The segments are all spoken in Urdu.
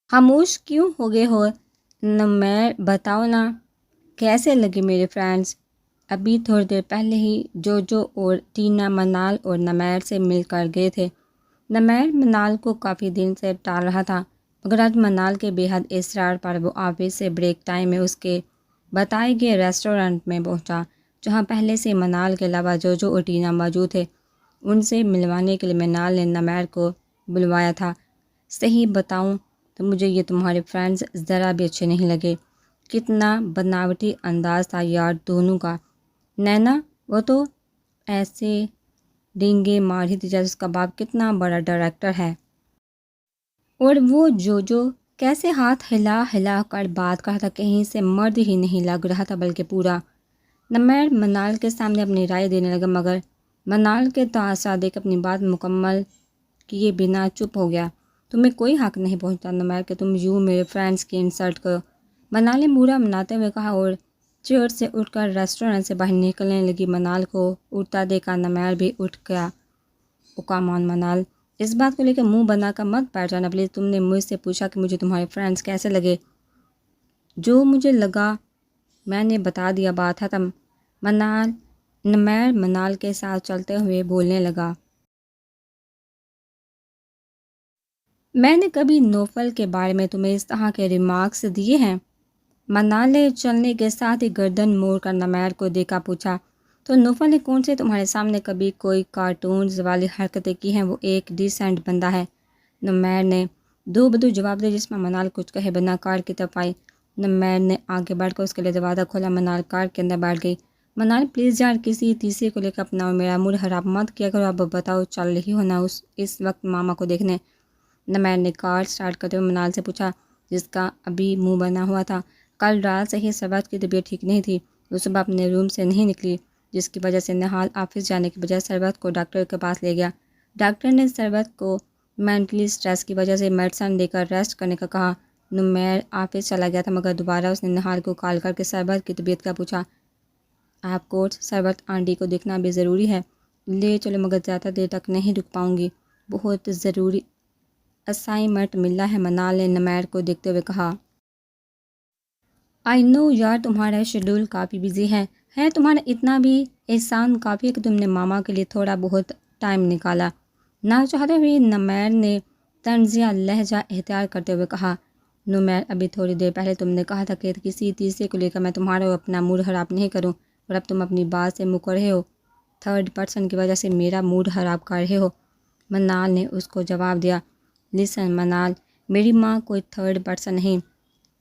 خاموش کیوں ہو گئے ہو؟ نمیر بتاؤ نا، کیسے لگے میرے فرینڈز؟ ابھی تھوڑی دیر پہلے ہی جوجو اور ٹینا منال اور نمیر سے مل کر گئے تھے۔ نمیر منال کو کافی دن سے ٹال رہا تھا، مگر آج منال کے بے حد اصرار پر وہ آفس سے بریک ٹائم میں اس کے بتائے گئے ریسٹورنٹ میں پہنچا، جہاں پہلے سے منال کے علاوہ جوجو اور ٹینا موجود تھے۔ ان سے ملوانے کے لیے منال نے نمیر کو بلوایا تھا۔ صحیح بتاؤں تو مجھے یہ تمہارے فرینڈز ذرا بھی اچھے نہیں لگے۔ کتنا بناوٹی انداز تھا یار دونوں کا۔ نینا وہ تو ایسے ڈینگے مار رہی تھی جیسے اس کا باپ کتنا بڑا ڈائریکٹر ہے، اور وہ جوجو کیسے ہاتھ ہلا ہلا کر بات کر رہا تھا، کہیں سے مرد ہی نہیں لگ رہا تھا بلکہ پورا۔ نمیر منال کے سامنے اپنی رائے دینے لگا، مگر منال کے تاثرات دیکھ اپنی بات مکمل کیے بنا چپ ہو گیا۔ تمہیں کوئی حق نہیں پہنچتا نمیر کہ تم یوں میرے فرینڈز کی انسلٹ کرو، منال نے برا مناتے ہوئے کہا، اور چیئر سے اٹھ کر ریسٹورنٹ سے باہر نکلنے لگی۔ منال کو اٹھتا دیکھا نمیر بھی اٹھ گیا۔ کمان منال، اس بات کو لے کر منہ بنا کر مت بیٹھ جانا پلیز۔ تم نے مجھ سے پوچھا کہ مجھے تمہارے فرینڈز کیسے لگے، جو مجھے لگا میں نے بتا دیا، بات ختم۔ نمیر منال کے ساتھ چلتے ہوئے بولنے لگا، میں نے کبھی نوفل کے بارے میں تمہیں اس طرح کے ریمارکس دیے ہیں؟ منال نے چلنے کے ساتھ ہی گردن موڑ کر نمیر کو دیکھا، پوچھا، تو نوفل نے کون سے تمہارے سامنے کبھی کوئی کارٹونز والی حرکتیں کی ہیں؟ وہ ایک ڈیسنٹ بندہ ہے۔ نمیر نے دو بدو جواب دیا، جس میں منال کچھ کہے بنا کار کی طرف آئی۔ نمیر نے آگے بڑھ کر اس کے لیے دروازہ کھولا۔ منال کار کے اندر بیٹھ گئی۔ منال پلیز یار کسی تیسرے کو لے کر اپنا اور میرا موڈ خراب مت کیا کرو۔ اب بتاؤ چل رہی ہو نا اس وقت ماما کو دیکھنے؟ نمیر نے کار سٹارٹ کرتے ہوئے منال سے پوچھا، جس کا ابھی منہ بنا ہوا تھا۔ کل رات سے ہی سربت کی طبیعت ٹھیک نہیں تھی، وہ صبح اپنے روم سے نہیں نکلی، جس کی وجہ سے نہال آفس جانے کی بجائے سربت کو ڈاکٹر کے پاس لے گیا۔ ڈاکٹر نے سربت کو مینٹلی سٹریس کی وجہ سے میڈیسن دے کر ریسٹ کرنے کا کہا۔ نمیر آفس چلا گیا تھا، مگر دوبارہ اس نے نہال کو کال کر کے سربت کی طبیعت کا پوچھا۔ آپ کو سربت آنٹی کو دیکھنا بھی ضروری ہے، لے چلو، مگر زیادہ دیر تک نہیں رک پاؤں گی، بہت ضروری اسائنمنٹ ملا ہے، منال نے نمیر کو دیکھتے ہوئے کہا۔ آئی نو یار تمہارا شیڈول کافی بزی ہے تمہارا اتنا بھی احسان کافی ہے کہ تم نے ماما کے لیے تھوڑا بہت ٹائم نکالا۔ نہ چاہتے ہوئے نمیر نے طنزیہ لہجہ اختیار کرتے ہوئے کہا، نمیر ابھی تھوڑی دیر پہلے تم نے کہا تھا کہ کسی تیسرے کو لے کر میں تمہارا اور اپنا موڈ خراب نہیں کروں، اور اب تم اپنی بات سے مکر رہے ہو، تھرڈ پرسن کی وجہ سے میرا موڈ خراب کر رہے ہو۔ منال نے اس کو جواب دیا، لسن منال، میری ماں کوئی تھرڈ پرسن نہیں،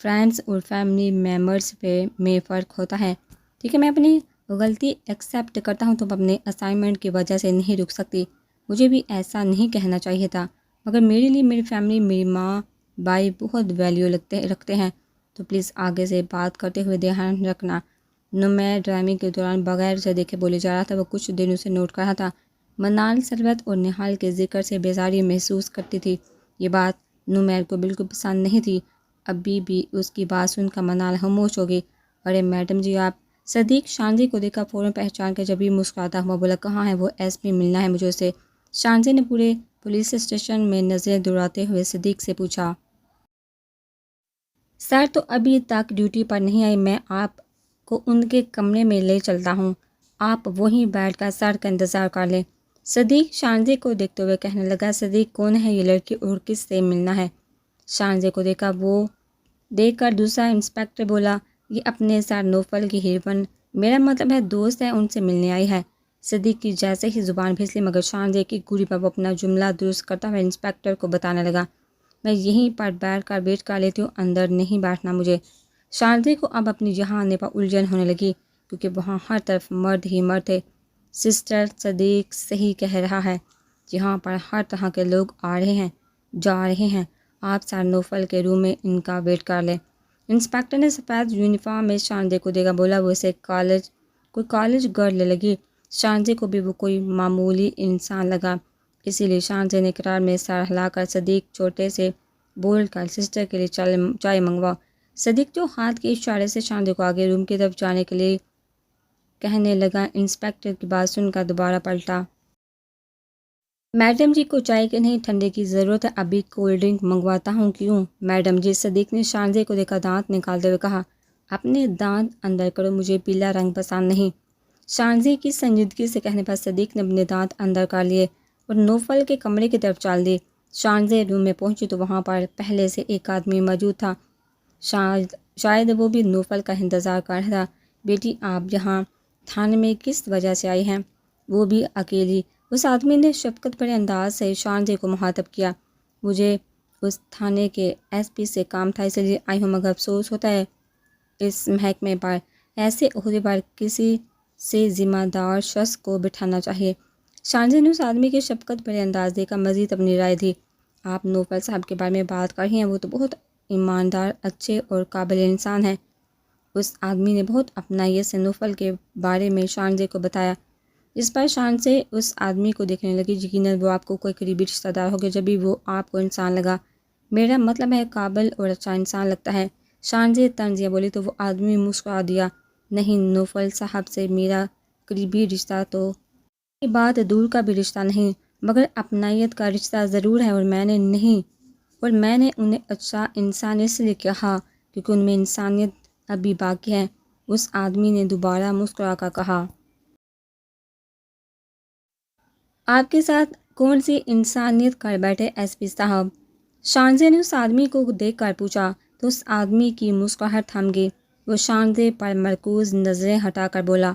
فرینڈز اور فیملی ممبرز میں فرق ہوتا ہے، ٹھیک ہے؟ میں اپنی غلطی ایکسیپٹ کرتا ہوں، تم اپنے اسائنمنٹ کی وجہ سے نہیں رک سکتی، مجھے بھی ایسا نہیں کہنا چاہیے تھا، مگر میرے لیے میری فیملی، میری ماں بائی بہت ویلیو رکھتے ہیں، تو پلیز آگے سے بات کرتے ہوئے دھیان رکھنا۔ نمیر ڈرائیونگ کے دوران بغیر اسے دیکھے بولے جا رہا تھا، وہ کچھ دن اسے نوٹ کر رہا تھا۔ منال سربت اور نہال کے ذکر سے بیزاری محسوس کرتی تھی، یہ بات نمیر کو بالکل پسند نہیں تھی۔ ابھی بھی اس کی بات سن کر منال خاموش ہو گئی۔ ارے میڈم جی آپ؟ صدیق شانزی کو دیکھا فوراً پہچان کے جب بھی مسکراتا ہوا بولا، کہاں ہے وہ؟ ایس پی ملنا ہے مجھے اسے۔ شانزی نے پورے پولیس اسٹیشن میں نظریں دوڑاتے ہوئے صدیق سے پوچھا۔ سر تو ابھی تک ڈیوٹی پر نہیں آئی، میں آپ کو ان کے کمرے میں لے چلتا ہوں، آپ وہیں بیٹھ کر سر کا انتظار کر لیں۔ صدیق شانزی کو دیکھتے ہوئے کہنے لگا، صدیق کون ہے یہ لڑکی اور کس سے ملنا ہے؟ شانزی کو دیکھا وہ دیکھ کر دوسرا انسپکٹر بولا، یہ اپنے سر نوفل کی ہیروئن، میرا مطلب ہے دوست ہے، ان سے ملنے آئی ہے۔ صدیق کی جیسے ہی زبان پھسلی، مگر شانزی کی گولی پر وہ اپنا جملہ درست کرتا ہوا انسپکٹر کو بتانے لگا، میں یہیں پر بیٹھ کر ویٹ کر لیتی ہوں، اندر نہیں بیٹھنا مجھے۔ شانزی کو اب اپنی جہاں آنے پر الجھن ہونے لگی، کیونکہ وہاں ہر طرف مرد ہی مرد تھے۔ سسٹر صدیق صحیح کہہ رہا ہے، یہاں پر ہر طرح کے لوگ آ رہے ہیں جا رہے ہیں، آپ سر نوفل کے روم میں ان کا ویٹ کر لیں۔ انسپکٹر نے سفید یونیفارم میں شانزی کو دیکھا، بولا، وہ اسے کوئی کالج گرل لگی، شانزی کو بھی وہ کوئی معمولی انسان لگا، اسی لیے شانزی نے اقرار میں سر ہلا کر صدیق چھوٹے سے بول کر سسٹر کے لیے چائے منگوا۔ صدیق جو ہاتھ کے اشارے سے شانزی کو آگے روم کی طرف جانے کے لیے کہنے لگا، انسپکٹر کی بات سن کر دوبارہ پلٹا۔ میڈم جی کو چائے کے نہیں ٹھنڈے کی ضرورت ہے، ابھی کولڈ ڈرنک منگواتا ہوں۔ کیوں میڈم جی؟ صدیق نے شانزے کو دیکھا، دانت نکالتے ہوئے کہا۔ اپنے دانت اندر کرو، مجھے پیلا رنگ پسند نہیں۔ شانزے کی سنجیدگی سے کہنے پر صدیق نے اپنے دانت اندر کر لیے اور نوفل کے کمرے کی طرف چال دی۔ شانزے روم میں پہنچی تو وہاں پر پہلے سے ایک آدمی موجود تھا، شاید وہ بھی نوفل کا انتظار کر رہا تھا۔ بیٹی آپ یہاں تھانے میں کس وجہ سے آئی ہیں؟ وہ بھی اکیلی؟ اس آدمی نے شفقت بھرے انداز سے شانزے کو مخاطب کیا۔ مجھے اس تھانے کے ایس پی سے کام تھا، اس لیے آئی ہوں، مگر افسوس ہوتا ہے اس محکمے پر ایسے عہدے پر کسی سے ذمہ دار شخص کو بٹھانا چاہیے۔ شانزے نے اس آدمی کے شفقت بھرے انداز دیکھا، مزید اپنی رائے دی۔ آپ نوفل صاحب کے بارے میں بات کر رہی ہیں، وہ تو بہت ایماندار، اچھے اور قابل انسان ہیں۔ اس آدمی نے بہت اپنائیت سے نوفل کے بارے میں شانزے کو بتایا۔ اس پر شانزے اس آدمی کو دیکھنے لگی۔ یقیناً وہ آپ کو کوئی قریبی رشتہ دار ہوگا، جب بھی وہ آپ کو انسان لگا۔ میرا مطلب ہے قابل اور اچھا انسان لگتا ہے۔ شانزے طنزیہ بولی تو وہ آدمی مسکرا دیا۔ نہیں، نوفل صاحب سے میرا قریبی رشتہ تو یہ بات دور کا بھی رشتہ نہیں، مگر اپنائیت کا رشتہ ضرور ہے، اور میں نے انہیں اچھا انسان اس لیے کہا کیونکہ ان میں انسانیت ابھی باقی ہے۔ اس آدمی نے دوبارہ مسکرا کر کہا۔ آپ کے ساتھ کون سی انسانیت کر بیٹھے ایس پی صاحب؟ شانزے نے اس آدمی کو دیکھ کر پوچھا تو اس آدمی کی مسکراہٹ تھم گئی۔ وہ شانزے پر مرکوز نظریں ہٹا کر بولا،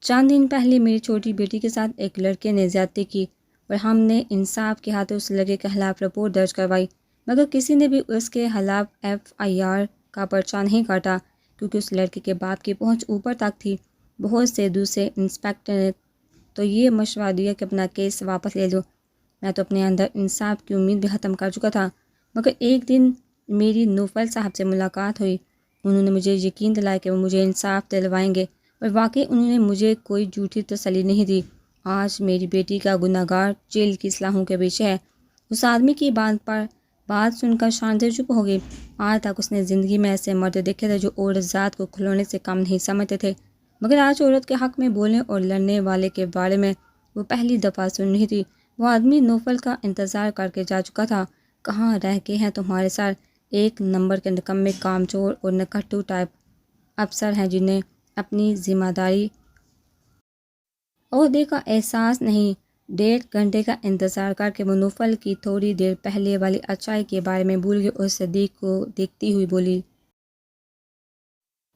چند دن پہلے میری چھوٹی بیٹی کے ساتھ ایک لڑکے نے زیادتی کی اور ہم نے انصاف کے ہاتھوں اس لڑکے کے خلاف رپورٹ درج کروائی، مگر کسی نے بھی اس کے خلاف ایف آئی آر کا پرچہ نہیں کاٹا کیونکہ اس لڑکے کے باپ کی پہنچ اوپر تک تھی۔ بہت سے دوسرے انسپکٹر نے تو یہ مشورہ دیا کہ اپنا کیس واپس لے لو۔ میں تو اپنے اندر انصاف کی امید بھی ختم کر چکا تھا، مگر ایک دن میری نوفل صاحب سے ملاقات ہوئی۔ انہوں نے مجھے یقین دلایا کہ وہ مجھے انصاف دلوائیں گے، اور واقعی انہوں نے مجھے کوئی جھوٹی تسلی نہیں دی۔ آج میری بیٹی کا گناہ گار جیل کی صلاحوں کے پیچھے ہے۔ اس آدمی کی بات سن کر شانزے چپ ہو گئی۔ آج تک اس نے زندگی میں ایسے مرد دیکھے تھے جو عورت ذات کو کھلونے سے کم نہیں سمجھتے تھے، مگر آج عورت کے حق میں بولنے اور لڑنے والے کے بارے میں وہ پہلی دفعہ سن رہی تھی۔ وہ آدمی نوفل کا انتظار کر کے جا چکا تھا۔ کہاں رہ کے ہیں تمہارے سر؟ ایک نمبر کے نکمے، کامچور اور نکھٹو ٹائپ افسر ہیں جنہیں اپنی ذمہ داری عہدے کا احساس نہیں۔ 1.5 گھنٹے کا انتظار کر کے وہ نوفل کی تھوڑی دیر پہلے والی اچائی کے بارے میں بھول گئی اور صدیق کو دیکھتی ہوئی بولی،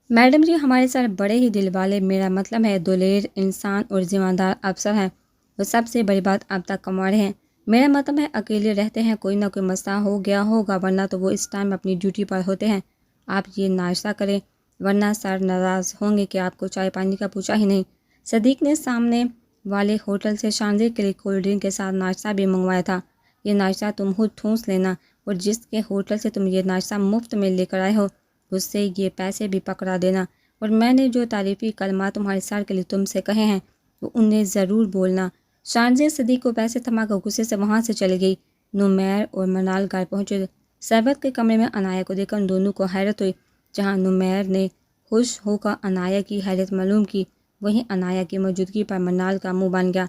میڈم جی ہمارے سر بڑے ہی دل والے، میرا مطلب ہے دلیر انسان اور ذمہ دار افسر ہیں۔ وہ سب سے بڑی بات اب تک کما رہے ہیں۔ میرا مطلب ہے اکیلے رہتے ہیں، کوئی نہ کوئی مسئلہ ہو گیا ہوگا، ورنہ تو وہ اس ٹائم اپنی ڈیوٹی پر ہوتے ہیں۔ آپ یہ ناشتہ کریں، ورنہ سر ناراض ہوں گے کہ آپ کو چائے پانی کا پوچھا ہی نہیں۔ صدیق نے سامنے والے ہوٹل سے شانزے کے لیے کولڈ ڈرنک کے ساتھ ناشتہ بھی منگوایا تھا۔ یہ ناشتہ تم خود ٹھونس لینا، اور جس کے ہوٹل سے تم یہ ناشتہ مفت میں لے کر آئے ہو اس سے یہ پیسے بھی پکڑا دینا، اور میں نے جو تعریفی کلمات تمہارے سر کے لیے تم سے کہے ہیں وہ انہیں ضرور بولنا۔ شانزے صدیق کو پیسے تھما کر غصے سے وہاں سے چلی گئی۔ نمیر اور منال گھر پہنچے۔ سربت کے کمرے میں انایا کو دیکھ کر ان دونوں کو حیرت ہوئی۔ جہاں نمیر نے خوش ہو کر انایا کی حیرت معلوم کی، وہیں انایا کی موجودگی پر منال کا منہ بن گیا۔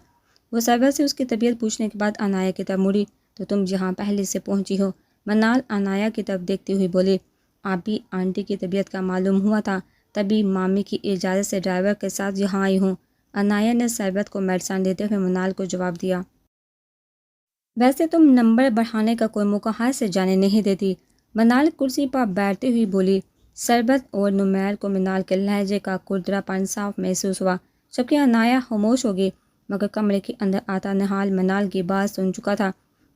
وہ سربت سے اس کی طبیعت پوچھنے کے بعد انایا کی طرف مڑی تو تم جہاں پہلے سے پہنچی ہو۔ منال انایا کی طرف دیکھتی ہوئی بولی، آپی آنٹی کی طبیعت کا معلوم ہوا تھا، تبھی مامی کی اجازت سے ڈرائیور کے ساتھ یہاں آئی ہوں۔ انایا نے سربت کو میڈیسن دیتے ہوئے منال کو جواب دیا، ویسے تم نمبر بڑھانے کا کوئی موقع ہاتھ سے جانے نہیں دیتی۔ منال کرسی پر بیٹھتے ہوئی بولی۔ سربت اور نمیر کو منال کے لہجے کا کردرا پن صاف محسوس ہوا، جبکہ انایا خاموش ہو گئی، مگر کمرے کے اندر آتا نہال منال کی بات سن چکا تھا۔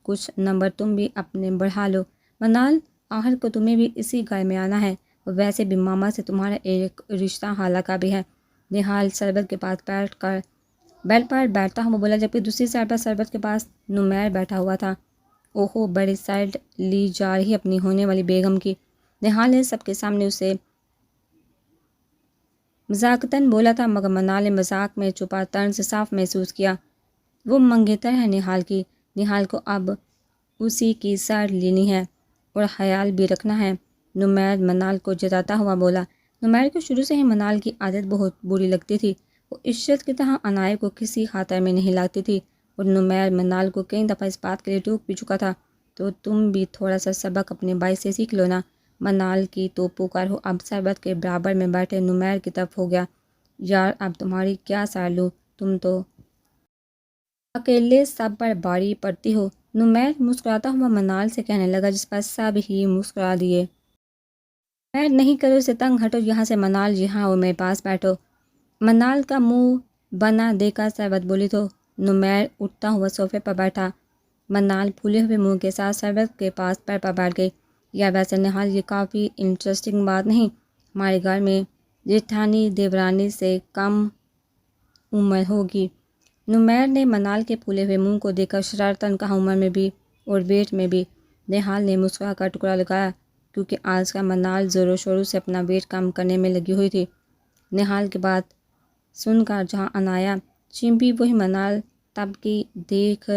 کچھ نمبر تم بھی اپنے بڑھا لو منال، آخر کو تمہیں بھی اسی گھر میں آنا ہے، اور ویسے بھی ماما سے تمہارا ایک رشتہ حالہ کا بھی ہے۔ نہال سربت کے پاس بیڈ پر بیٹھتا ہوا بولا، جبکہ دوسری سائڈ پر سربت کے پاس نمیر بیٹھا ہوا تھا۔ اوہو، بڑی سائڈ لی جا رہی اپنی ہونے والی بیگم کی، نہال نے سب کے سامنے اسے مذاقتاً بولا تھا، مگر منال نے مذاق میں چھپا طنز صاف محسوس کیا۔ وہ منگیتر ہے نہال کی، نہال کو اب اسی کی سائڈ لینی ہے اور خیال بھی رکھنا ہے، نمیر منال کو جتاتا ہوا بولا۔ نمیر کو شروع سے ہی منال کی عادت بہت بری لگتی تھی۔ وہ عشرت کی طرح انایا کو کسی خاطر میں نہیں لاتی تھی، اور نمیر منال کو کئی دفعہ اس بات کے لیے ٹوک بھی چکا تھا، تو تم بھی تھوڑا سا سبق اپنے بھائی سے سیکھ لو نا۔ منال کی تو پکار ہو اب سربت کے برابر میں بیٹھے نمیر کی طرف ہو گیا۔ یار اب تمہاری کیا سار لوں، تم تو اکیلے سب پر باری پڑتی ہو، نمیر مسکراتا ہوا منال سے کہنے لگا، جس پر سب ہی مسکرا دیے۔ خیر نہیں کرو اسے تنگ، ہٹو یہاں سے منال، یہاں اور میرے پاس بیٹھو۔ منال کا منہ بنا دیکھا سربت بولی تو نمیر اٹھتا ہوا صوفے پر بیٹھا۔ منال پھولے ہوئے منہ کے ساتھ سربت کے پاس پیر پر بیٹھ گئی۔ یا ویسے نہال یہ کافی انٹرسٹنگ بات نہیں، ہمارے گھر میں جیٹھانی دیورانی سے کم عمر ہوگی۔ نمیر نے منال کے پھولے ہوئے منہ کو دیکھ کر شرارتاً کہا، عمر میں بھی اور ویٹ میں بھی۔ نہال نے مسکرا کر ٹکڑا لگایا، کیونکہ آج کا منال زور و شور سے اپنا ویٹ کم کرنے میں لگی ہوئی تھی۔ نہال کی بات سن کر جہاں انایا چمپی وہی منال تب کی دیکھ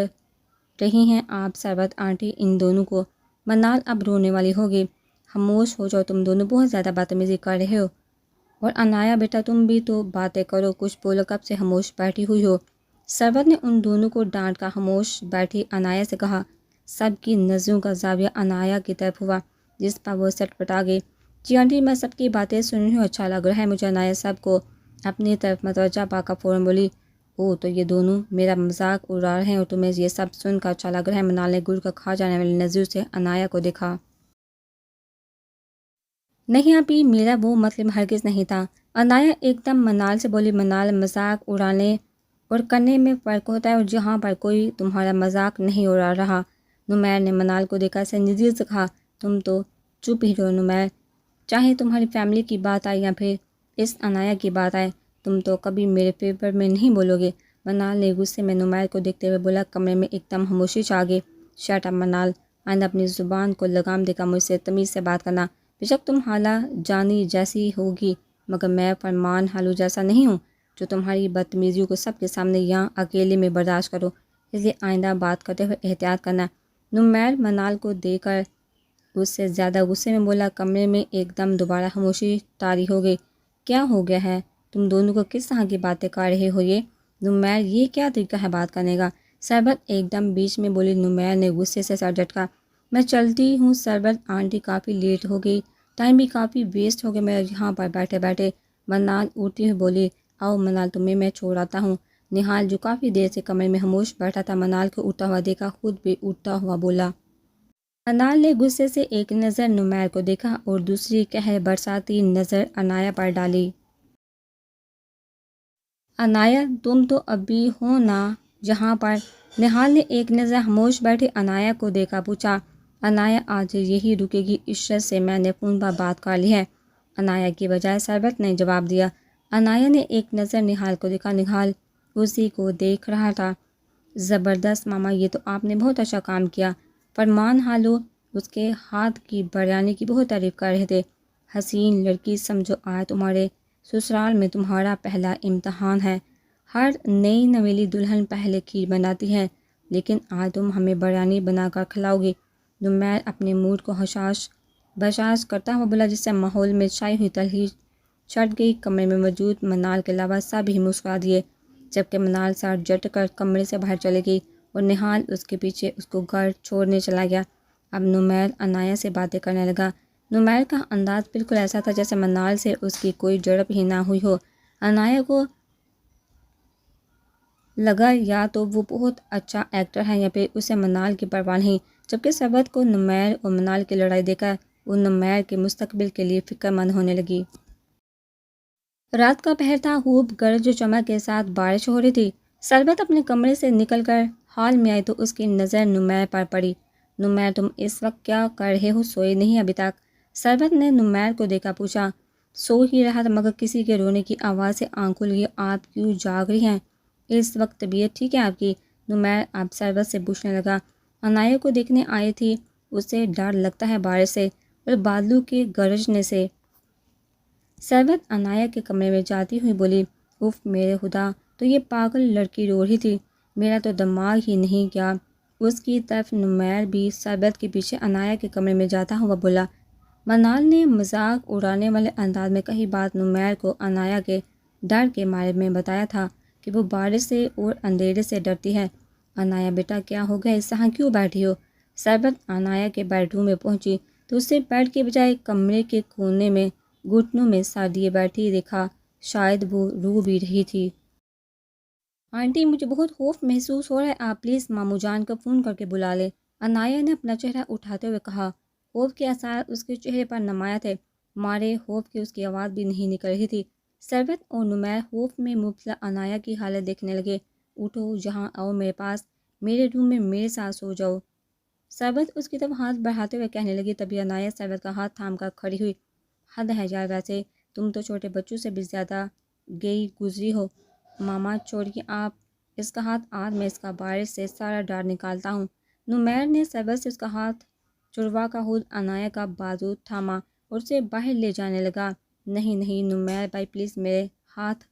رہی ہیں آپ سربت آنٹی ان دونوں کو۔ منال اب رونے والی ہوگی، خاموش ہو جاؤ تم دونوں، بہت زیادہ بدتمیزی کر رہے ہو۔ اور انایا بیٹا تم بھی تو باتیں کرو، کچھ بولو، کب سے خاموش بیٹھی ہوئی ہو۔ سربت نے ان دونوں کو ڈانٹ کر خاموش بیٹھی انایا سے کہا۔ سب کی نظروں کا زاویہ انایا کی طرف ہوا، جس پر وہ سٹ پٹا گئی۔ جی آنٹی میں سب کی باتیں سن رہی ہوں، اچھا لگ رہا ہے مجھے۔ انایا سب کو اپنی طرف متوجہ پا کر فوراً بولی، او تو یہ دونوں میرا مذاق اڑا رہے ہیں اور تمہیں یہ سب سن کر اچھا لگ رہا ہے۔ منال نے گڑ کا کھا جانے والی نظروں سے انایا کو دیکھا۔ نہیں آپی، میرا وہ مطلب ہرگز نہیں تھا۔ انایا ایک دم منال سے بولی، منال مذاق اڑانے اور کرنے میں فرق ہوتا ہے، اور جہاں پر کوئی تمہارا مذاق نہیں اڑا رہا۔ نمیر نے منال کو دیکھا سنجیدگی سے کہا، تم تو چپ ہی رہو نمیر، چاہے تمہاری فیملی کی بات آئے یا پھر اس انایا کی بات آئے، تم تو کبھی میرے فیور میں نہیں بولو گے۔ منال نے غصے میں نمیر کو دیکھتے ہوئے بولا۔ کمرے میں ایک دم خاموشی چھا گئی۔ شٹ اپ منال، آئندہ اپنی زبان کو لگام دے کر مجھ سے تمیز سے بات کرنا۔ بے شک تم خالہ جانی جیسی ہوگی، مگر میں فرمان ہالو جیسا نہیں ہوں، جو تمہاری بدتمیزیوں کو سب کے سامنے یہاں اکیلے میں برداشت کرو، اس لیے آئندہ بات کرتے ہوئے احتیاط کرنا۔ نمیر منال کو دیکھ کر اس سے زیادہ غصے میں بولا۔ کمرے میں ایک دم دوبارہ خاموشی طاری ہو گئی۔ کیا ہو گیا ہے، تم دونوں کو کس طرح کی باتیں کر رہے ہو یہ؟ نمیر یہ کیا طریقہ ہے بات کرنے کا؟ سربت ایک دم بیچ میں بولی۔ نمیر نے غصے سے سر جھٹکا۔ میں چلتی ہوں سربت آنٹی، کافی لیٹ ہو گئی، ٹائم بھی کافی ویسٹ ہو گیا میرا یہاں پر بیٹھے بیٹھے۔ منال اٹھتی ہوئی بولی، آؤ منال تمہیں میں چھوڑ آتا ہوں۔ نہال جو کافی دیر سے کمرے میں خاموش بیٹھا تھا، منال کو اٹھتا ہوا دیکھا، خود بھی اٹھتا ہوا بولا۔ منال نے غصے سے ایک نظر نمیر کو دیکھا اور دوسری قہر برساتی نظر انایا پر ڈالی۔ انایا تم تو ابھی ہو نا یہاں پر؟ نہال نے ایک نظر خاموش بیٹھی انایا کو دیکھا پوچھا۔ انایا آج یہی رکے گی، عشرت سے میں نے فون پر بات کر لی ہے، انایا کی بجائے سربت نے جواب دیا۔ انایا نے ایک نظر نہال کو دیکھا، نہال اسی کو دیکھ رہا تھا۔ زبردست ماما، یہ تو آپ نے بہت اچھا کام کیا، فرمان ہالو اس کے ہاتھ کی بریانی کی بہت تعریف کر رہے تھے۔ حسین لڑکی سمجھو، آج تمہارے سسرال میں تمہارا پہلا امتحان ہے۔ ہر نئی نویلی دلہن پہلے کھیر بناتی ہے، لیکن آج تم ہمیں بریانی بنا کر کھلاؤ گی۔ نمیر اپنے موڈ کو حشاش بشاش کرتا ہوا بولا، جس سے ماحول میں چھائی ہوئی تلخی چھٹ گئی۔ کمرے میں موجود منال کے علاوہ سب ہی مسکرا دیے، جبکہ منال سر جھٹ کر کمرے سے باہر چلے گئی اور نہال اس کے پیچھے اس کو گھر چھوڑنے چلا گیا۔ اب نمیر انایا سے باتیں کرنے لگا۔ نمیر کا انداز بالکل ایسا تھا جیسے منال سے اس کی کوئی جڑپ ہی نہ ہوئی ہو۔ انایا کو لگا یا تو وہ بہت اچھا ایکٹر ہے یا پھر اسے منال کی پرواہ نہیں، جبکہ سربت کو نمیر اور منال کی لڑائی دیکھ کر وہ نمیر کے مستقبل کے لیے فکر مند ہونے لگی۔ رات کا پہر تھا، خوب گرج و چمک کے ساتھ بارش ہو رہی تھی۔ سربت اپنے کمرے سے نکل کر ہال میں آئی تو اس کی نظر نمیر پر پڑی۔ نمیر تم اس وقت کیا کر رہے ہو، سوئے نہیں ابھی تک؟ سربت نے نمیر کو دیکھا پوچھا۔ سو ہی رہا تھا، مگر کسی کے رونے کی آواز سے آنکھ کھل گئی۔ آپ کیوں جاگ رہی ہیں؟ اس وقت طبیعت ٹھیک ہے آپ کی؟ نمیر اب سربت سے پوچھنے لگا۔ انایا کو دیکھنے آئی تھی، اسے ڈر لگتا ہے بارش سے اور بادلوں کے گرجنے سے۔ سربت انایا کے کمرے میں جاتی ہوئی بولی، اف میرے خدا، تو یہ پاگل لڑکی رو رہی تھی، میرا تو دماغ ہی نہیں گیا اس کی طرف۔ نمیر بھی سربت کے پیچھے انایا کے کمرے میں جاتا ہوا بولا۔ منال نے مذاق اڑانے والے انداز میں کہی بات نمیر کو انایا کے ڈر کے بارے میں بتایا تھا کہ وہ بارش سے اور اندھیرے سے ڈرتی ہے۔ انایا بیٹا کیا ہو گیا، اس طرح کیوں بیٹھی ہو؟ سربت انایا کے بیڈ روم میں پہنچی تو اسے بیڈ کے بجائے کمرے کے کونے میں گھٹنوں میں سر دیے بیٹھی دیکھا، شاید وہ رو بھی رہی تھی۔ آنٹی مجھے بہت خوف محسوس ہو رہا ہے، آپ پلیز ماموں جان کو فون کر کے بلا لیں، انایا نے اپنا چہرہ اٹھاتے ہوئے کہا۔ خوف کے آثار اس کے چہرے پر نمایاں تھے، مارے خوف کی اس کی آواز بھی نہیں نکل رہی تھی۔ سربت اور نمیر خوف میں مبتلا انایا کی حالت دیکھنے لگے۔ اٹھو، جہاں آؤ میرے پاس، میرے روم میں میرے ساتھ سو جاؤ، سربت اس کی طرف ہاتھ بڑھاتے ہوئے کہنے لگی۔ تبھی انایا سربت کا ہاتھ تھام کر کھڑی ہوئی۔ حد ہے یار، ویسے تم تو چھوٹے بچوں سے بھی زیادہ گئی گزری ہو، ماما چھوڑیے آپ اس کا ہاتھ، آج میں اس کا بارش سے سارا ڈر نکالتا ہوں۔ نمیر نے سربت سے اس کا ہاتھ چھڑوا کر خود انایا کا بازو تھاما اور اسے باہر لے جانے لگا۔ نہیں نہیں نمیر بھائی پلیز میرے ہاتھ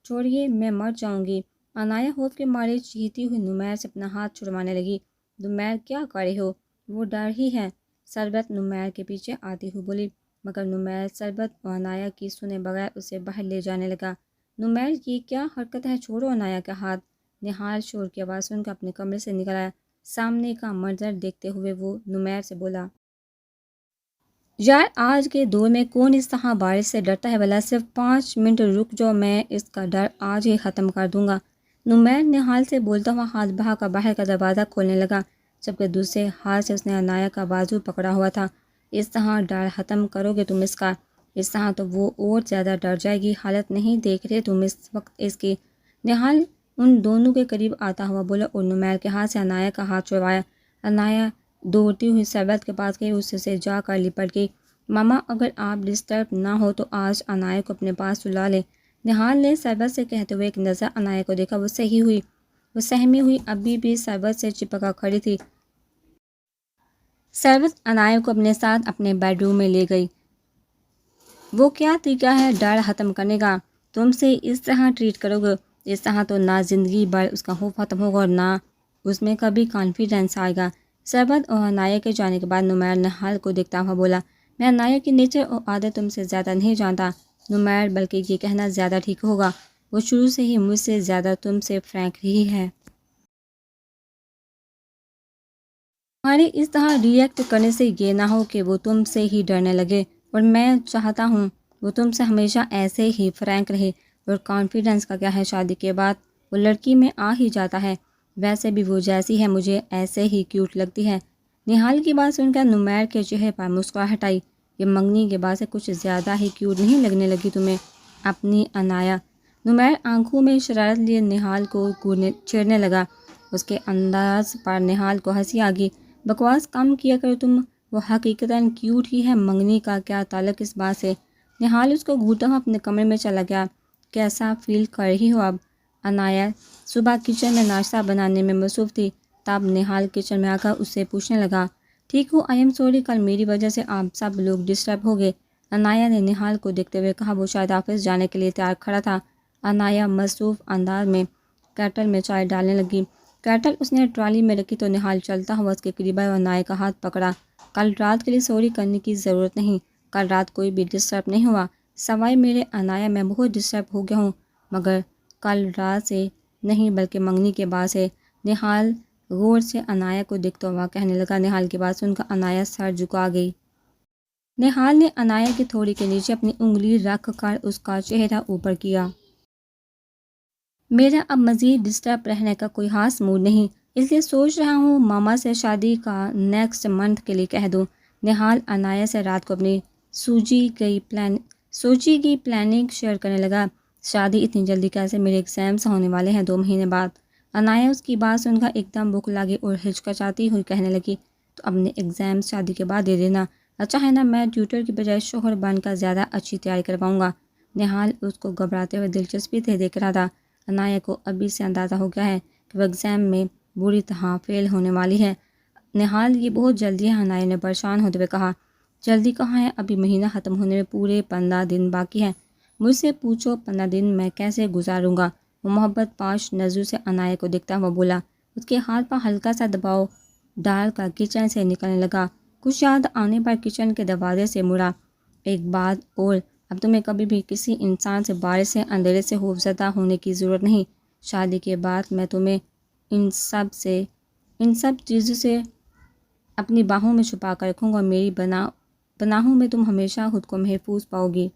چھوڑیے، میں مر جاؤں گی، انایا خوف کے مارے چیختی ہوئی نمیر سے اپنا ہاتھ چھڑوانے لگی۔ نمیر کیا کر رہے ہو، وہ ڈر ہی ہے، سربت نمیر کے پیچھے آتی ہوئی بولی، مگر نمیر سربت اور انایا کی سنے بغیر اسے باہر لے جانے لگا۔ نمیر یہ کیا حرکت ہے، چھوڑو انایا کا ہاتھ۔ نہال شور کی آواز سن کر اپنے کمرے سے نکل آیا۔ سامنے کا منظر دیکھتے ہوئے وہ نمیر سے بولا، یار آج کے دور میں کون اس طرح بارش سے ڈرتا ہے بھلا، صرف 5 منٹ رک جاؤ، میں اس کا ڈر آج ہی ختم کر دوں گا۔ نمیر نہال سے بولتا ہوا ہاتھ بڑھا کر باہر کا دروازہ کھولنے لگا، جبکہ دوسرے ہاتھ سے اس نے انایا کا بازو پکڑا ہوا تھا۔ اس طرح ڈر ختم کرو گے تم اس کا، اس طرح تو وہ اور زیادہ ڈر جائے گی، حالت نہیں دیکھ رہے تم اس وقت اس کی۔ نہال ان دونوں کے قریب آتا ہوا بولا اور نمیر کے ہاتھ سے انایا کا ہاتھ چھڑوایا۔ انایا دوڑتی ہوئی سربت کے پاس گئی، اس سے جا کر لپٹ گئی۔ ماما اگر آپ ڈسٹرب نہ ہو تو آج انایا کو اپنے پاس سلا لیں، نہال نے سربت سے کہتے ہوئے ایک نظر انایا کو دیکھا۔ وہ سہمی ہوئی ابھی بھی سربت سے چپک کر کھڑی تھی۔ سربت انایا کو اپنے ساتھ اپنے بیڈ روم میں لے گئی۔ وہ کیا طریقہ ہے ڈر ختم کرنے کا، تم سے اس طرح ٹریٹ کرو گے، اس طرح تو نہ زندگی بھر اس کا خوف ختم ہوگا اور نہ اس میں کبھی کانفیڈنس آئے گا۔ سربت اور انایا کے جانے کے بعد نمیر نہال کو دیکھتا ہوا بولا، میں انایا کی نیچر اور عادت تم سے زیادہ نہیں جانتا نمیر، بلکہ یہ کہنا زیادہ ٹھیک ہوگا، وہ شروع سے ہی مجھ سے زیادہ تم سے فرینک ہی ہے۔ تمہارے اس طرح ری ایکٹ کرنے سے یہ نہ ہو کہ وہ تم سے ہی ڈرنے لگے، اور میں چاہتا ہوں وہ تم سے ہمیشہ ایسے ہی فرینک رہے۔ اور کانفیڈنس کا کیا ہے، شادی کے بعد وہ لڑکی میں آ ہی جاتا ہے، ویسے بھی وہ جیسی ہے مجھے ایسے ہی کیوٹ لگتی ہے۔ نہال کی بات سن کر نمیر کے چہرے پر مسکراہٹ آئی۔ یہ منگنی کے بعد سے کچھ زیادہ ہی کیوٹ نہیں لگنے لگی تمہیں اپنی انایا؟ نمیر آنکھوں میں شرارت لیے نہال کو چھیڑنے لگا۔ اس کے انداز پر نہال کو ہنسی آ گئی۔ بکواس کم کیا کرو تم، وہ حقیقتاً کیوٹ ہی ہے، منگنی کا کیا تعلق اس بات سے؟ نہال اس کو گھورتا ہوا اپنے کمرے میں چلا گیا۔ کیسا فیل کر رہی ہو اب؟ انایا صبح کچن میں ناشتہ بنانے میں مصروف تھی، تب نہال کچن میں آ کر اس سے پوچھنے لگا، ٹھیک ہو؟ آئی ایم سوری، کل میری وجہ سے آپ سب لوگ ڈسٹرب ہو گئے، انایا نے نہال کو دیکھتے ہوئے کہا۔ وہ شاید آفس جانے کے لیے تیار کھڑا تھا۔ انایا مصروف انداز میں کیٹل میں چائے ڈالنے لگی۔ کیٹل اس نے ٹرالی میں رکھی تو نہال چلتا ہوا اس کے قریب آیا اور انایا کا ہاتھ پکڑا۔ کل رات کے لیے سوری کرنے کی ضرورت نہیں، کل رات کوئی بھی ڈسٹرب نہیں ہوا، سوائے میرے انایا میں بہت ڈسٹرب ہو گیا ہوں، مگر کل رات سے نہیں بلکہ منگنی کے بعد سے، نہال غور سے انایا کو دیکھتا ہوا کہنے لگا۔ نہال کی بات سن کر انایا سر جھکا گئی۔ نہال نے انایا کی تھوڑی کے نیچے اپنی انگلی رکھ کر اس کا چہرہ اوپر کیا۔ میرا اب مزید ڈسٹرب رہنے کا کوئی خاص موڈ نہیں، اس لیے سوچ رہا ہوں ماما سے شادی کا نیکسٹ منتھ کے لیے کہہ دوں۔ نہال انایا سے رات کو اپنی سوچی گئی پلاننگ شیئر کرنے لگا۔ شادی اتنی جلدی کیسے، میرے ایگزامس ہونے والے ہیں 2 مہینے بعد۔ انایا اس کی بات سن کر ایک دم بھوک لگی اور ہچکچاتی ہوئی کہنے لگی، تو اپنے ایگزامس شادی کے بعد دے دینا، اچھا ہے نا، میں ٹیوٹر کی بجائے شوہر بن کر زیادہ اچھی تیاری کرواؤں گا۔ نہال اس کو گھبراتے ہوئے دلچسپی سے دیکھ رہا تھا۔ انایا کو ابھی سے اندازہ ہو گیا ہے کہ وہ ایگزام میں بری طرح فیل ہونے والی ہے۔ نہال یہ بہت جلدی ہے، انایا نے پریشان ہوتے ہوئے کہا۔ جلدی کہاں ہے، ابھی مہینہ ختم ہونے میں پورے 15 دن باقی ہے، مجھ سے پوچھو 15 دن میں کیسے گزاروں گا؟ وہ محبت پاش نظروں سے انایا کو دیکھتا ہوا بولا۔ اس کے ہاتھ پر ہلکا سا دباؤ ڈال کر کچن سے نکلنے لگا۔ کچھ یاد آنے پر کچن کے دروازے سے مڑا۔ ایک بات اور، اب تمہیں کبھی بھی کسی انسان سے بارش سے اندھیرے سے خوفزدہ ہونے کی ضرورت نہیں، شادی کے بعد میں تمہیں ان سب چیزوں سے اپنی باہوں میں چھپا کر رکھوں گا اور میری پناہوں میں تم ہمیشہ خود کو محفوظ پاؤ گی۔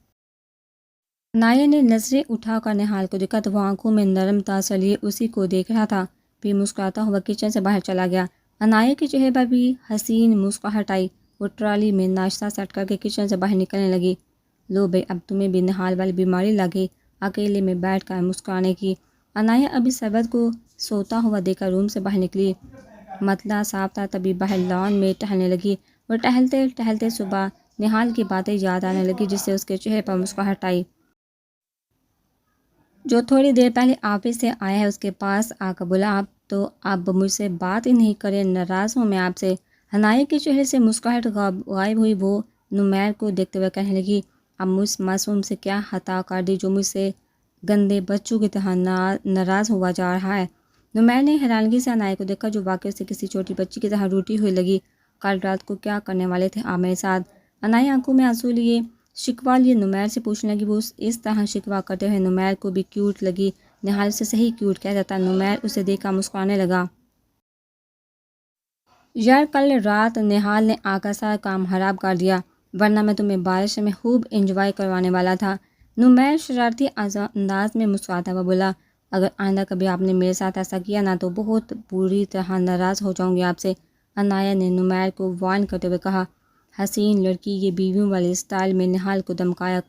عنایہ نے نظریں اٹھا کر نہال کو دیکھا تو وہ آنکھوں میں نرم تاثر لیے اسی کو دیکھ رہا تھا، پھر مسکراتا ہوا کچن سے باہر چلا گیا۔ عنایہ کے چہرے پر بھی حسین مسکراہٹ آئی، وہ ٹرالی میں ناشتہ سیٹ کر کے کچن سے باہر نکلنے لگی۔ لو بھئی، اب تمہیں بھی نہال والی بیماری لگی اکیلے میں بیٹھ کر مسکرانے کی۔ عنایہ ابھی سربت کو سوتا ہوا دیکھ کر روم سے باہر نکلی، مطلع صاف تھا تبھی باہر لان میں ٹہلنے لگی اور ٹہلتے ٹہلتے صبح نہال کی باتیں یاد آنے لگی جس سے اس کے چہرے پر مسکراہٹ آئی۔ جو تھوڑی دیر پہلے آفس سے آیا ہے اس کے پاس آ کر بولا، آپ تو اب مجھ سے بات ہی نہیں کرے، ناراض ہوں میں آپ سے۔ عنایہ کے چہرے سے مسکراہٹ غائب ہوئی، وہ نمیر کو دیکھتے ہوئے کہنے لگی، اب مجھ معصوم سے کیا خطا کر دی جو مجھ سے گندے بچوں کی طرح ناراض ہوا جا رہا ہے؟ نمیر نے حیرانگی سے عنایہ کو دیکھا جو واقعی اسے کسی چھوٹی بچی کی طرح روٹھی ہوئی لگی۔ کل رات کو کیا کرنے والے تھے آپ میرے ساتھ؟ عنایہ آنکھوں میں آنسو لیے شکوہ لیے نمیر سے پوچھنے لگی۔ وہ اس طرح شکوہ کرتے ہوئے نمیر کو بھی کیوٹ لگی، نہال سے صحیح کیوٹ کہہ دیتا۔ نمیر اسے دیکھ کر مسکرانے لگا۔ یار کل رات نہال نے آ کر سارا کام خراب کر دیا، ورنہ میں تمہیں بارش میں خوب انجوائے کروانے والا تھا۔ نمیر شرارتی انداز میں مسکراتا ہوا بولا، اگر آئندہ کبھی آپ نے میرے ساتھ ایسا کیا نا تو بہت بری طرح ناراض ہو جاؤں گی آپ سے۔ عنایہ نے نمیر کو وارن کرتے ہوئے کہا، حسین لڑکی یہ بیویوں والے سٹائل میں نہال کو دھمکایا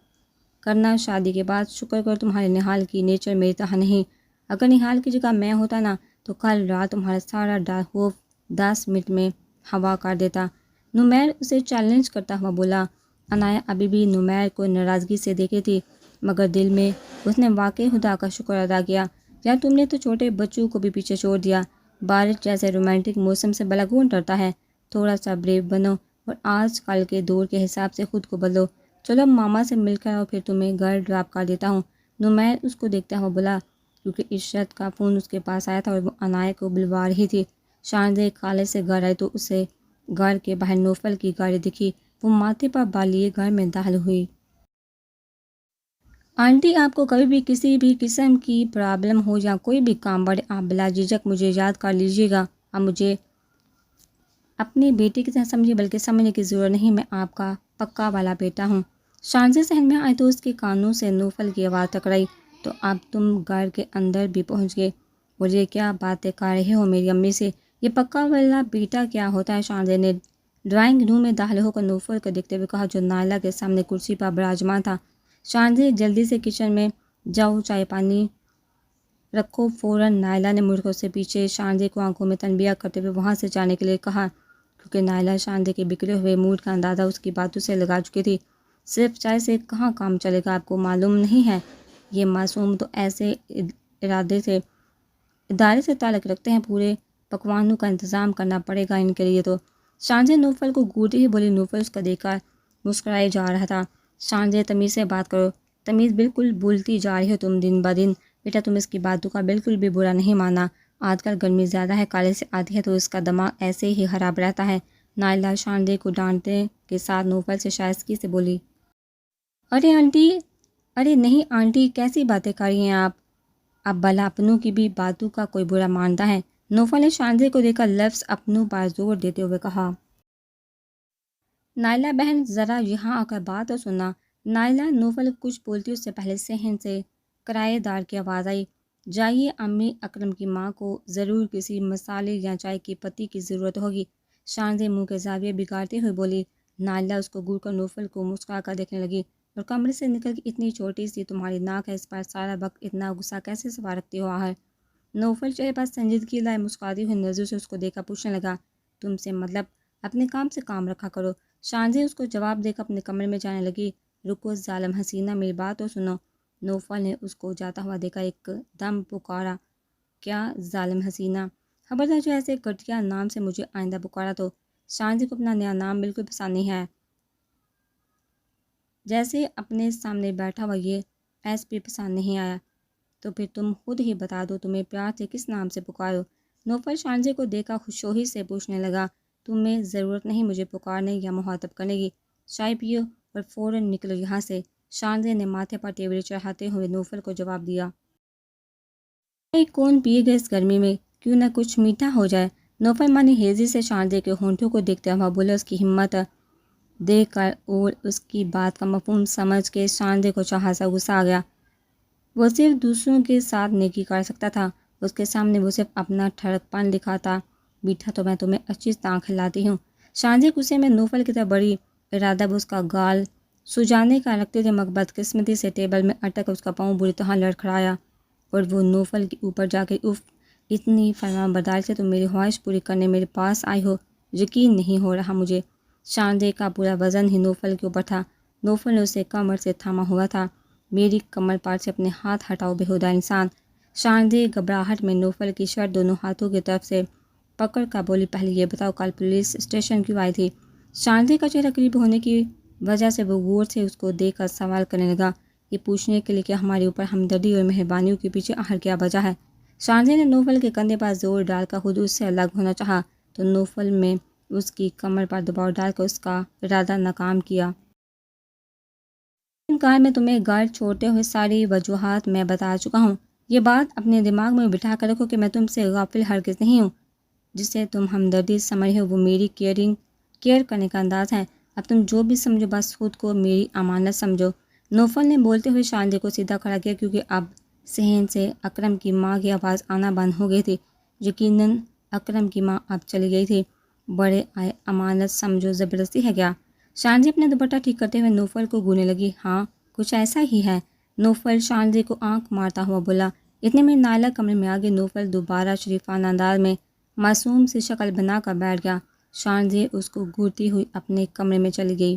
کرنا شادی کے بعد، شکر کرو تمہارے نہال کی نیچر میری طرح نہیں، اگر نہال کی جگہ میں ہوتا نا تو کل رات تمہارا سارا ڈر خوف 10 منٹ میں ہوا کر دیتا۔ نمیر اسے چیلنج کرتا ہوا بولا۔ عنایہ ابھی بھی نمیر کو ناراضگی سے دیکھ رہی تھی، مگر دل میں اس نے واقعی خدا کا شکر ادا کیا، یار تم نے تو چھوٹے بچوں کو بھی پیچھے چھوڑ دیا، بارش جیسے رومانٹک موسم سے بھلا کون ڈرتا ہے؟ تھوڑا سا بریو بنو اور آج کل کے دور کے حساب سے خود کو بدلو۔ چلو ماما سے مل کر اور پھر تمہیں گھر ڈراپ کر دیتا ہوں۔ نمیر اس کو دیکھتا ہوا بولا، کیونکہ عشرت کا فون اس کے پاس آیا تھا اور وہ عنایہ کو بلوا رہی تھی۔ شانزے کالج سے گھر آئی تو اسے گھر کے باہر نوفل کی گاڑی دکھی، وہ ماتھے پر بال لیے گھر میں داخل ہوئی۔ آنٹی آپ کو کبھی بھی کسی بھی قسم کی پرابلم ہو یا کوئی بھی کام بڑھے آپ بلا جھجک مجھے یاد کر لیجیے گا، اب مجھے اپنی بیٹی کی طرح سمجھے، بلکہ سمجھنے کی ضرورت نہیں، میں آپ کا پکا والا بیٹا ہوں۔ شانزے ذہن میں آئے تو اس کے کانوں سے نوفل کی آواز ٹکرائی، تو اب تم گھر کے اندر بھی پہنچ گئے اور یہ کیا باتیں کر رہے ہو میری امی سے؟ یہ پکا والا بیٹا کیا ہوتا ہے؟ شانزے نے ڈرائنگ روم میں داخل ہو کر نوفل کو دیکھتے ہوئے کہا جو نائلہ کے سامنے کرسی پر براجمان تھا۔ شانزے جلدی سے کچن میں جاؤ چائے پانی رکھو فوراً۔ نائلہ نے مڑ کر اس سے پیچھے شانزے کو آنکھوں میں تنبیہ کرتے ہوئے وہاں سے جانے کے لیے کہا، کیونکہ نائلہ شانزے کے بگڑے ہوئے موڈ کا اندازہ اس کی باتوں سے لگا چکی تھی۔ صرف چائے سے کہاں کام چلے گا، آپ کو معلوم نہیں ہے یہ معصوم تو ایسے ادارے سے تعلق رکھتے ہیں، پورے پکوانوں کا انتظام کرنا پڑے گا ان کے لیے تو۔ شانزے نوفل کو گھورتی ہی بولی۔ نوفل اس کا دیکھ کر مسکرائے جا رہا تھا۔ شانزے تمیز سے بات کرو، تمیز بالکل بھولتی جا رہی ہو تم دن بدن، بیٹا تم اس کی باتوں کا بالکل بھی برا نہیں مانا، آج کل گرمی زیادہ ہے، کالج سے آتی ہے تو اس کا دماغ ایسے ہی خراب رہتا ہے۔ نائلہ شانزے کو ڈانٹنے کے ساتھ نوفل سے شائستگی سے بولی، ارے آنٹی، ارے نہیں آنٹی، کیسی باتیں کر رہی ہیں آپ؟ اب بھلا اپنوں کی بھی باتوں کا کوئی برا مانتا ہے؟ نوفل نے شانزے کو دیکھ کر لفظ اپنوں پر زور دیتے ہوئے کہا۔ نائلہ بہن ذرا یہاں آ کر بات تو سننا۔ نائلہ نوفل کچھ بولتی اس سے پہلے صحن سے کرایہ دار کی آواز آئی، جائیے امی اکرم کی ماں کو ضرور کسی مسالے یا چائے کی پتی کی ضرورت ہوگی۔ شانزے منہ کے زاویے بگاڑتے ہوئے بولی۔ نائلہ اس کو گھور کر نوفل کو مسکرا کر دیکھنے لگی، اور کمرے سے نکل کے اتنی چھوٹی سی تمہاری ناک ہے، اس پر سارا وقت اتنا غصہ کیسے سوار رکھتی ہو آخر؟ نوفل چہرے پر سنجیدگی لائے مسکراتی ہوئی نظروں سے اس کو دیکھ کر پوچھنے لگا، تم سے مطلب اپنے کام سے کام رکھا کرو۔ شانزے اس کو جواب دے کر اپنے کمرے میں جانے لگی۔ رکو ظالم حسینہ، میری بات تو سنو۔ نوفل نے اس کو جاتا ہوا دیکھا ایک دم پکارا، کیا ظالم حسینہ؟ خبردار جو ایسے گھٹیا نام سے مجھے آئندہ پکارا تو۔ شانزے کو اپنا نیا نام بالکل پسند نہیں ہے، جیسے اپنے سامنے بیٹھا ہوا یہ ایس پی پسند نہیں آیا، تو پھر تم خود ہی بتا دو تمہیں پیار سے کس نام سے پکارو۔ نوفل شانزے کو دیکھا خوشوہی سے پوچھنے لگا، تمہیں ضرورت نہیں مجھے پکارنے یا مخاطب کرنے کی، چائے پیو اور فوراً نکلو یہاں سے۔ شانزے نے ماتھے پر ٹیبل چڑھاتے ہوئے نوفل کو جواب دیا، چائے کون پیے گا اس گرمی میں؟ کیوں نہ کچھ میٹھا ہو جائے۔ نوفل مانی ہیزی سے شاندے کے ہونٹوں کو دیکھتے ہوا بولا۔ اس کی ہمت دیکھ کر اور اس کی بات کا مفہوم سمجھ کے شاندے کو چاہا سا غصہ آ گیا۔ وہ صرف دوسروں کے ساتھ نیکی کر سکتا تھا، اس کے سامنے وہ صرف اپنا ٹھڑک پن دکھاتا۔ میٹھا تو میں تمہیں اچھی طرح کھلاتی ہوں۔ شاندے غصے میں نوفل کی طرف بڑی، ارادہ وہ اس کا گال سجانے کا رکھتے تھے مگر بدقسمتی سے ٹیبل میں اٹک اس کا پاؤں بری طرح لڑکھڑایا اور وہ نوفل کے اوپر جا کے اف، اتنی فرمان برداری سے تم میری خواہش پوری کرنے میرے پاس آئی ہو، یقین نہیں ہو رہا مجھے۔ شاندے کا پورا وزن ہی نوفل کے اوپر تھا۔ نوفل نے اسے کمر سے تھاما ہوا تھا۔ میری کمر پر سے اپنے ہاتھ ہٹاؤ بےہودہ انسان۔ شاندے گھبراہٹ میں نوفل کی شرٹ دونوں ہاتھوں کی طرف سے پکڑ کر بولی، پہلے یہ بتاؤ کل پولیس اسٹیشن کیوں آئی تھی؟ شاندے کا چہرہ قریب ہونے کی وجہ سے وہ غور سے اس کو دیکھ کر سوال کرنے لگا، یہ پوچھنے کے لیے کہ ہمارے اوپر ہمدردی اور مہربانیوں کے پیچھے آخر کیا وجہ ہے؟ شاندے نے نوفل کے کندھے پر زور ڈال کر خود اس سے الگ ہونا چاہا تو نوفل میں اس کی کمر پر دباؤ ڈال کر اس کا ارادہ ناکام کیا۔ کار میں تمہیں گھر چھوڑتے ہوئے ساری وجوہات میں بتا چکا ہوں۔ یہ بات اپنے دماغ میں بٹھا کر رکھو کہ میں تم سے غافل ہرگز نہیں ہوں۔ جسے تم ہمدردی سمجھ ہو وہ میری کیئر کرنے کا انداز ہے۔ اب تم جو بھی سمجھو بس خود کو میری امانت سمجھو۔ نوفل نے بولتے ہوئے شاندے کو سیدھا کھڑا کیا کیونکہ اب صحن سے اکرم کی ماں کی آواز آنا بند ہو گئی تھی۔ یقیناً اکرم کی ماں اب چلی گئی تھی۔ بڑے آئے، امانت سمجھو زبردستی ہے کیا؟ شاندے اپنے دوپٹہ ٹھیک کرتے ہوئے نوفل کو گھورنے لگی۔ ہاں کچھ ایسا ہی ہے، نوفل شاندے کو آنکھ مارتا ہوا بولا۔ اتنے میں نائلہ کمرے میں آگے نوفل دوبارہ شریفانہ انداز میں معصوم سی شکل بنا کر بیٹھ گیا۔ شاندے اس کو گھورتی ہوئی اپنے کمرے میں چلی گئی۔